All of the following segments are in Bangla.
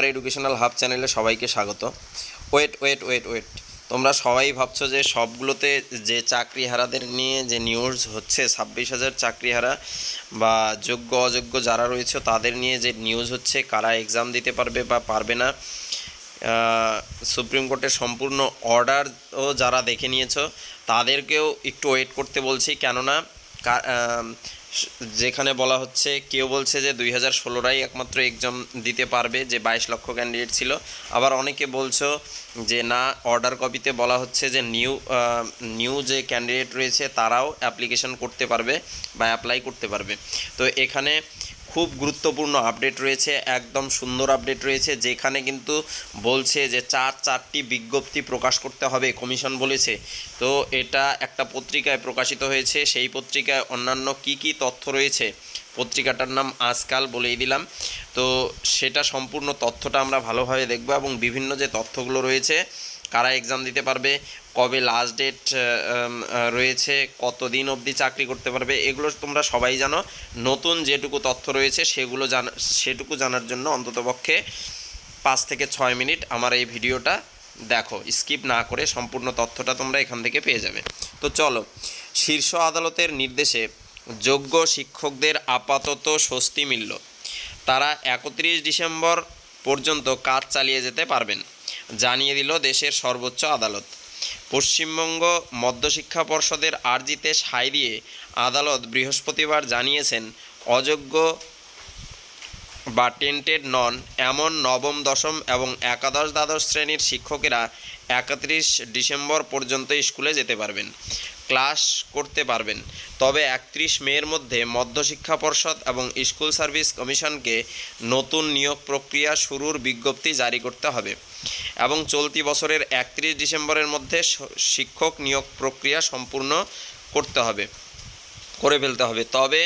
আমার এডুকেশনাল হাব চ্যানেলে সবাইকে স্বাগত। ওয়েট, তোমরা সবাই ভাবছো যে সবগুলোতে যে চাকরিহারাদের নিয়ে যে নিউজ হচ্ছে 26,000 চাকরিহারা বা যোগ্য অযোগ্য যারা রয়েছে তাদের নিয়ে যে নিউজ হচ্ছে, কারা এক্সাম দিতে পারবে বা পারবে না। সুপ্রিম কোর্টের সম্পূর্ণ অর্ডারও যারা দেখে নিয়েছো তাদেরকেও একটু ওয়েট করতে বলছি, কেননা যেখানে বলা হচ্ছে, কেউ বলছে যে 2016রাই একমাত্র এক্সাম দিতে পারবে, যে 22 লক্ষ ক্যান্ডিডেট ছিল। আবার অনেকে বলছো যে না, অর্ডার কপিতে বলা হচ্ছে যে নিউ যে ক্যান্ডিডেট রয়েছে তারাও অ্যাপ্লিকেশন করতে পারবে বা অ্যাপ্লাই করতে পারবে। তো এখানে খুব গুরুত্বপূর্ণ আপডেট রয়েছে, একদম সুন্দর আপডেট রয়েছে, যেখানে কিন্তু বলছে যে চারটি বিজ্ঞপ্তি প্রকাশ করতে হবে, কমিশন বলেছে। তো এটা একটা পত্রিকায় প্রকাশিত হয়েছে, সেই পত্রিকায় অন্যান্য কি তথ্য রয়েছে, পত্রিকাটার নাম আজকাল বলেই দিলাম। তো সেটা সম্পূর্ণ তথ্যটা আমরা ভালোভাবে দেখব, এবং বিভিন্ন যে তথ্যগুলো রয়েছে, কারা এক্সাম দিতে পারবে, কবে লাস্ট ডেট রয়েছে, কতদিন অবধি চাকরি করতে পারবে, এগুলো তোমরা সবাই জানো। নতুন যেটুকু তথ্য রয়েছে সেটুকু জানার জন্য অন্ততপক্ষে 5 থেকে 6 মিনিট আমার এই ভিডিওটা দেখো, স্কিপ না করে সম্পূর্ণ তথ্যটা তোমরা এখান থেকে পেয়ে যাবে। তো চলো, শীর্ষ আদালতের নির্দেশে যোগ্য শিক্ষকদের আপাতত স্বস্তি মিলল। তারা 31 ডিসেম্বর পর্যন্ত কাজ চালিয়ে যেতে পারবেন, জানিয়ে দিল দেশের সর্বোচ্চ আদালত। পশ্চিমবঙ্গ মধ্যশিক্ষা পর্ষদের আর্জিতে সায় দিয়ে আদালত বৃহস্পতিবার জানিয়েছেন, অযোগ্য বা টেন্টেড নন এমন নবম, দশম এবং একাদশ দ্বাদশ শ্রেণীর শিক্ষকেরা 31 ডিসেম্বর পর্যন্ত স্কুলে যেতে পারবেন, ক্লাস করতে পারবেন। তবে 31 মের মধ্যে মধ্যশিক্ষা পর্ষদ এবং স্কুল সার্ভিস কমিশনকে নতুন নিয়োগ প্রক্রিয়া শুরুর বিজ্ঞপ্তি জারি করতে হবে এবং চলতি বছরের 31 ডিসেম্বরের মধ্যে শিক্ষক নিয়োগ প্রক্রিয়া সম্পূর্ণ করে ফেলতে হবে। তবে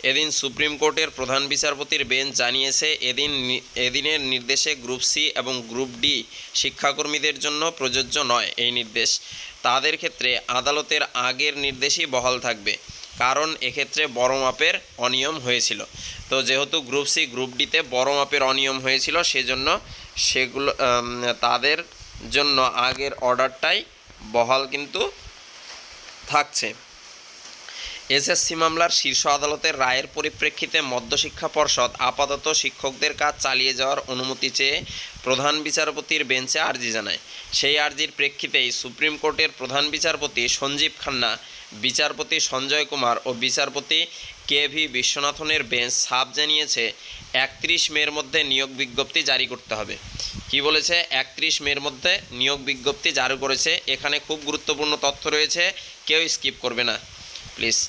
এদিন সুপ্রিম কোর্টের প্রধান বিচারপতির বেঞ্চ জানিয়েছে, এদিনের নির্দেশে গ্রুপ সি এবং গ্রুপ ডি শিক্ষাকর্মীদের জন্য প্রযোজ্য নয় এই নির্দেশ। তাদের ক্ষেত্রে আদালতের আগের নির্দেশই বহাল থাকবে, কারণ এক্ষেত্রে বড় মাপের অনিয়ম হয়েছিল। তো যেহেতু গ্রুপ সি গ্রুপ ডিতে বড় মাপের অনিয়ম হয়েছিল, সেজন্য সেগুলো তাদের জন্য আগের অর্ডারটাই বহাল কিন্তু থাকছে। এসএসসি মামলার শীর্ষ আদালতের রায়ের পরিপ্রেক্ষিতে মধ্যশিক্ষা পর্ষদ আপাতত শিক্ষকদের কাজ চালিয়ে যাওয়ার অনুমতি চেয়ে প্রধান বিচারপতির বেঞ্চে আর্জি জানায়। সেই আর্জির প্রেক্ষিতেই সুপ্রিম কোর্টের প্রধান বিচারপতি সঞ্জীব খান্না, বিচারপতি সঞ্জয় কুমার ও বিচারপতি কে.ভি. বিশ্বনাথনের বেঞ্চ সাফ জানিয়েছে, 31 মের মধ্যে নিয়োগ বিজ্ঞপ্তি জারি করতে হবে। কি বলেছে? 31 মের মধ্যে নিয়োগ বিজ্ঞপ্তি জারি করেছে। এখানে খুব গুরুত্বপূর্ণ তথ্য রয়েছে, কেউ স্কিপ করবে না প্লিজ।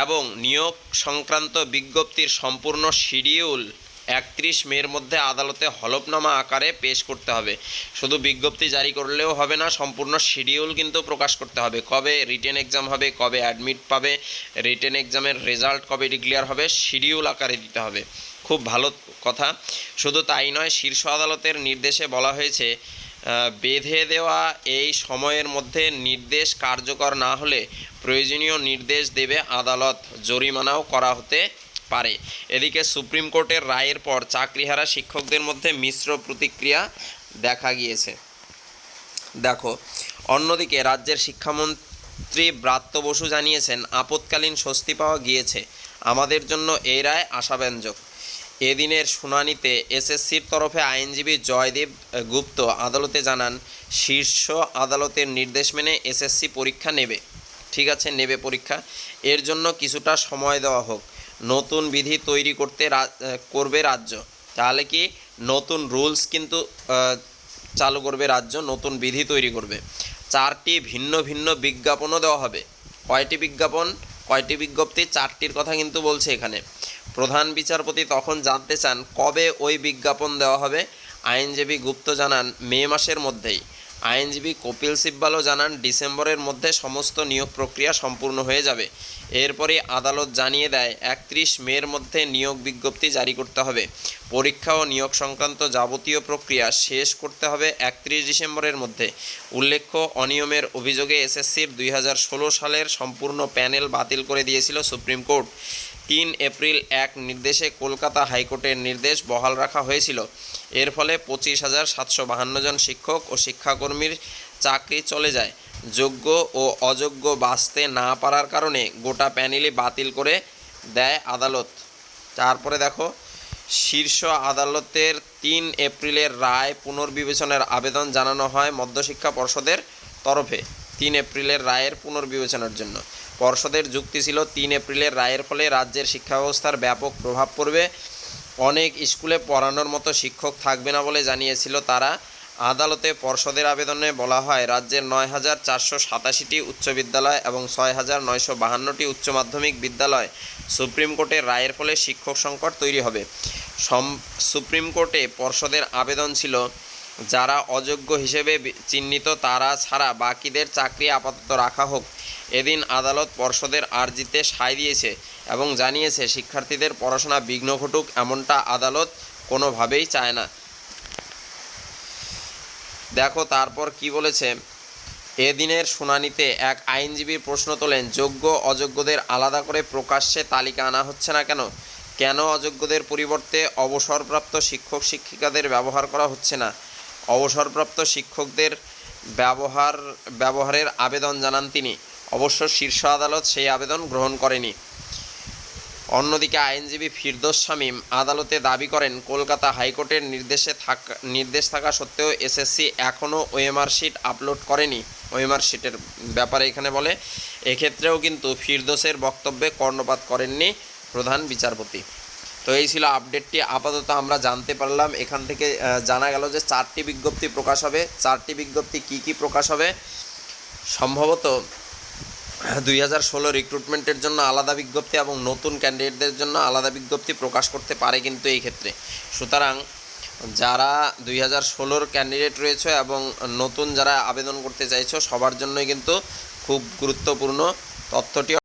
এবং নিয়োগ সংক্রান্ত বিজ্ঞপ্তির সম্পূর্ণ শিডিউল 31 মের মধ্যে আদালতে হলফনামা আকারে পেশ করতে হবে। শুধু বিজ্ঞপ্তি জারি করলেও হবে না, সম্পূর্ণ শিডিউল কিন্তু প্রকাশ করতে হবে। কবে রিটেন এক্সাম হবে, কবে অ্যাডমিট পাবে, রিটেন এক্সামের রেজাল্ট কবে ডিক্লেয়ার হবে, শিডিউল আকারে দিতে হবে। খুব ভালো কথা। শুধু তাই নয়, শীর্ষ আদালতের নির্দেশে বলা হয়েছে, বেঁধে দেওয়া এই সময়ের মধ্যে নির্দেশ কার্যকর না হলে প্রয়োজনীয় নির্দেশ দেবে আদালত, জরিমানাও করা হতে পারে। এদিকে সুপ্রিম কোর্টের রায়ের পর চাকরিহারা শিক্ষকদের মধ্যে মিশ্র প্রতিক্রিয়া দেখা গিয়েছে। দেখো, অন্যদিকে রাজ্যের শিক্ষামন্ত্রী ব্রাত্য বসু জানিয়েছেন, আপৎকালীন স্বস্তি পাওয়া গিয়েছে, আমাদের জন্য এই রায় আশাব্যঞ্জক। এদিনের শুনানিতে এসএসসির তরফে আইনজীবী জয়দেব গুপ্ত আদালতে জানান, শীর্ষ আদালতের নির্দেশ মেনে এসএসসি পরীক্ষা নেবে। ঠিক আছে, নেবে পরীক্ষা, এর জন্য কিছুটা সময় দেওয়া হোক। নতুন বিধি তৈরি করবে রাজ্য। তাহলে কি নতুন রুলস কিন্তু চালু করবে রাজ্য, নতুন বিধি তৈরি করবে। 4টি ভিন্ন ভিন্ন বিজ্ঞাপনও দেওয়া হবে। কয়টি বিজ্ঞাপন, কয়টি বিজ্ঞপ্তি? 4টির কথা কিন্তু বলছে এখানে। প্রধান বিচারপতি তখন জানতে চান কবে ওই বিজ্ঞাপন দেওয়া হবে। আইনজীবী গুপ্ত জানান, মে মাসের মধ্যেই। আইনজীবী কপিল সিব্বালও জানান, ডিসেম্বরের মধ্যে সমস্ত নিয়োগ প্রক্রিয়া সম্পূর্ণ হয়ে যাবে। এরপরে আদালত জানিয়ে দেয়, 31 মের মধ্যে নিয়োগ বিজ্ঞপ্তি জারি করতে হবে। পরীক্ষা ও নিয়োগ সংক্রান্ত যাবতীয় প্রক্রিয়া শেষ করতে হবে 31 ডিসেম্বরের মধ্যে। উল্লেখ্য, অনিয়মের অভিযোগে এসএসসির 2016 সালের সম্পূর্ণ প্যানেল বাতিল করে দিয়েছিল সুপ্রিম কোর্ট। 3 এপ্রিল এক নির্দেশে কলকাতা হাইকোর্টের নির্দেশ বহাল রাখা হয়েছিল। এর ফলে 25,752 জন শিক্ষক ও শিক্ষাকর্মীর চাকরি চলে যায়। যোগ্য ও অযোগ্য বাছতে না পারার কারণে গোটা প্যানেলই বাতিল করে দেয় আদালত। তারপরে দেখো, শীর্ষ আদালতের 3 এপ্রিলের রায় পুনর্বিবেচনার আবেদন জানানো হয় মধ্যশিক্ষা পর্ষদের তরফে। 3 এপ্রিলের রায়ের পুনর্বিবেচনার জন্য পর্ষদের যুক্তি ছিল, 3 এপ্রিলের রায়ের ফলে রাজ্যের শিক্ষা ব্যবস্থার ব্যাপক প্রভাব পড়বে, অনেক স্কুলে পড়ানোর মতো শিক্ষক থাকবে না বলে জানিয়েছিল তারা। আদালতে পর্ষদের আবেদনে বলা হয়, রাজ্যের 9,487টি উচ্চ বিদ্যালয় এবং 6,952টি উচ্চ মাধ্যমিক বিদ্যালয় সুপ্রিম কোর্টের রায়ের ফলে শিক্ষক সংকট তৈরি হবে। সুপ্রিম কোর্টে পর্ষদের আবেদন ছিল, যারা অযোগ্য হিসেবে চিহ্নিত তারা ছাড়া বাকিদের চাকরি আপাতত রাখা হোক। এদিন আদালত পর্ষদের আর্জিতে সায় দিয়েছে এবং জানিয়েছে, শিক্ষার্থীদের পড়াশোনা বিঘ্ন ঘটুক এমনটা আদালত কোনোভাবেই চায় না। দেখো তারপর কি বলেছে, এদিনের শুনানিতে এক আইনজীবী প্রশ্ন তোলেন, যোগ্য অযোগ্যদের আলাদা করে প্রকাশ্যে তালিকা আনা হচ্ছে না কেন? কেন অযোগ্যদের পরিবর্তে অবসরপ্রাপ্ত শিক্ষক শিক্ষিকাদের ব্যবহার করা হচ্ছে না? অবসরপ্রাপ্ত শিক্ষকদের ব্যবহারের আবেদন জানান তিনি। অবশ্য শীর্ষ আদালত সেই আবেদন গ্রহণ করেনি। অন্যদিকে আইনজীবী ফিরদৌস শামীম আদালতে দাবি করেন, কলকাতা হাইকোর্টের নির্দেশ থাকা সত্ত্বেও এসএসসি এখনও ওএমআর শিট আপলোড করেনি। ওএমআর শিটের ব্যাপারে এখানে বলে, এক্ষেত্রেও কিন্তু ফিরদৌসের বক্তব্যে কর্ণপাত করেননি প্রধান বিচারপতি। তো এই ছিল আপডেটটি। আপাতত আমরা জানতে পারলাম, এখান থেকে জানা গেল যে 4টি বিজ্ঞপ্তি প্রকাশ হবে। 4টি বিজ্ঞপ্তি কি প্রকাশ হবে? সম্ভবত 2016 রিক্রুটমেন্টের জন্য আলাদা বিজ্ঞপ্তি এবং নতুন ক্যান্ডিডেটদের জন্য আলাদা বিজ্ঞপ্তি প্রকাশ করতে পারে কিন্তু এই ক্ষেত্রে। সুতরাং যারা 2016 ক্যান্ডিডেট রয়েছে এবং নতুন যারা আবেদন করতে চাইছো সবার জন্যই কিন্তু খুব গুরুত্বপূর্ণ তথ্যটি।